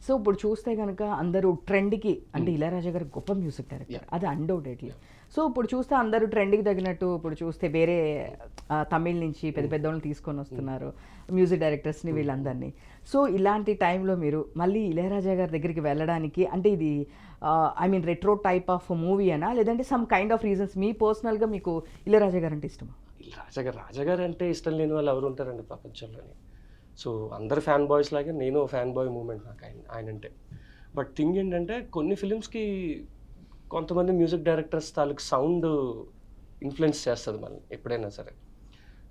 So ఇప్పుడు చూస్తే కనుక అందరూ ట్రెండ్కి అంటే ఇళయరాజా గారు గొప్ప మ్యూజిక్ డైరెక్టర్, అది అన్డౌటెడ్లీ. సో ఇప్పుడు చూస్తే అందరూ ట్రెండ్కి తగినట్టు ఇప్పుడు చూస్తే వేరే తమిళ్ నుంచి పెద్ద పెద్ద వాళ్ళని తీసుకొని వస్తున్నారు మ్యూజిక్ డైరెక్టర్స్ని వీళ్ళందరినీ. సో ఇలాంటి టైంలో మీరు మళ్ళీ ఇళయరాజా గారి దగ్గరికి వెళ్ళడానికి అంటే ఇది I mean retro type of movie అనా, లేదంటే సమ్ కైండ్ ఆఫ్ రీజన్స్ మీ పర్సనల్గా మీకు ఇళయరాజా గారు అంటే ఇష్టమా? రాజాగారు అంటే ఇష్టం లేని వాళ్ళు ఎవరు ఉంటారండి ప్రపంచంలోని. సో అందరు ఫ్యాన్ బాయ్స్ లాగే నేను ఫ్యాన్ బాయ్ మూమెంట్ నాకు ఆయన అంటే. బట్ థింగ్ ఏంటంటే కొన్ని ఫిలిమ్స్కి కొంతమంది మ్యూజిక్ డైరెక్టర్స్ తాలూకు సౌండ్ ఇన్ఫ్లుయెన్స్ చేస్తుంది మనల్ని ఎప్పుడైనా సరే.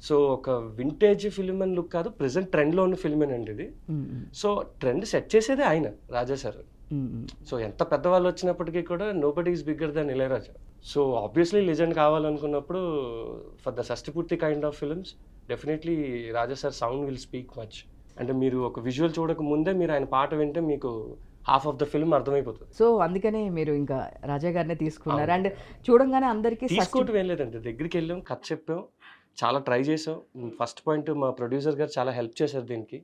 సో ఒక వింటేజ్ ఫిలిం అని లుక్ కాదు, ప్రెసెంట్ ట్రెండ్లో ఉన్న ఫిలిమేనండి ఇది. సో ట్రెండ్ సెట్ చేసేదే ఆయన, రాజా సార్. సో ఎంత పెద్దవాళ్ళు వచ్చినప్పటికీ కూడా nobody is bigger than Ilaiyaraaja. So obviously legend కావాలనుకున్నప్పుడు for the Shashtipoorthi kind of films definitely Raja sir sound will speak much. అంటే మీరు ఒక విజువల్ చూడక ముందే మీరు ఆయన పాట వింటే మీకు హాఫ్ ఆఫ్ ద ఫిల్మ్ అర్థమైపోతుంది. సో అందుకనే మీరు ఇంకా రాజా గారినే తీసుకున్నారు. అండ్ చూడంగానే అందరికీ తీసుకోవటం ఏం లేదండి, దగ్గరికి వెళ్ళాం, కథ చెప్పాం, చాలా ట్రై చేసాం. ఫస్ట్ పాయింట్ మా ప్రొడ్యూసర్ గారు చాలా హెల్ప్ చేశారు దీనికి.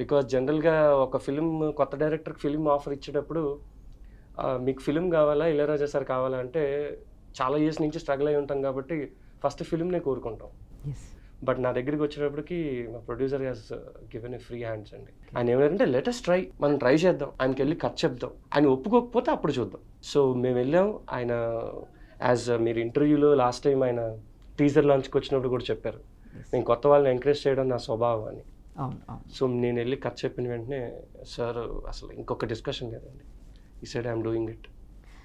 బికాజ్ జనరల్గా ఒక ఫిలిం కొత్త డైరెక్టర్కి ఫిలిం ఆఫర్ ఇచ్చేటప్పుడు మీకు ఫిలిం కావాలా ఇళయరాజా సార్ కావాలా అంటే చాలా ఇయర్స్ నుంచి స్ట్రగుల్ అయి ఉంటాం కాబట్టి ఫస్ట్ ఫిలింనే కోరుకుంటాం. బట్ నా దగ్గరికి వచ్చేటప్పటికి మా producer has given a free hands అండి. ఆయన ఏమంటే లెటెస్ట్ ట్రై, మనం ట్రై చేద్దాం, ఆయనకి వెళ్ళి కథ చెప్దాం, ఆయన ఒప్పుకోకపోతే అప్పుడు చూద్దాం. సో మేము వెళ్ళాం. ఆయన యాజ్ మీరు ఇంటర్వ్యూలో లాస్ట్ టైం ఆయన టీజర్ లాంచ్కి వచ్చినప్పుడు కూడా చెప్పారు, నేను కొత్త వాళ్ళని ఎంకరేజ్ చేయడం నా స్వభావం అని. సో నేను వెళ్ళి కథ చెప్పిన వెంటనే సార్ అసలు ఇంకొక డిస్కషన్ కదండి, ఈ సైడ్ ఐఎమ్ డూయింగ్ ఇట్.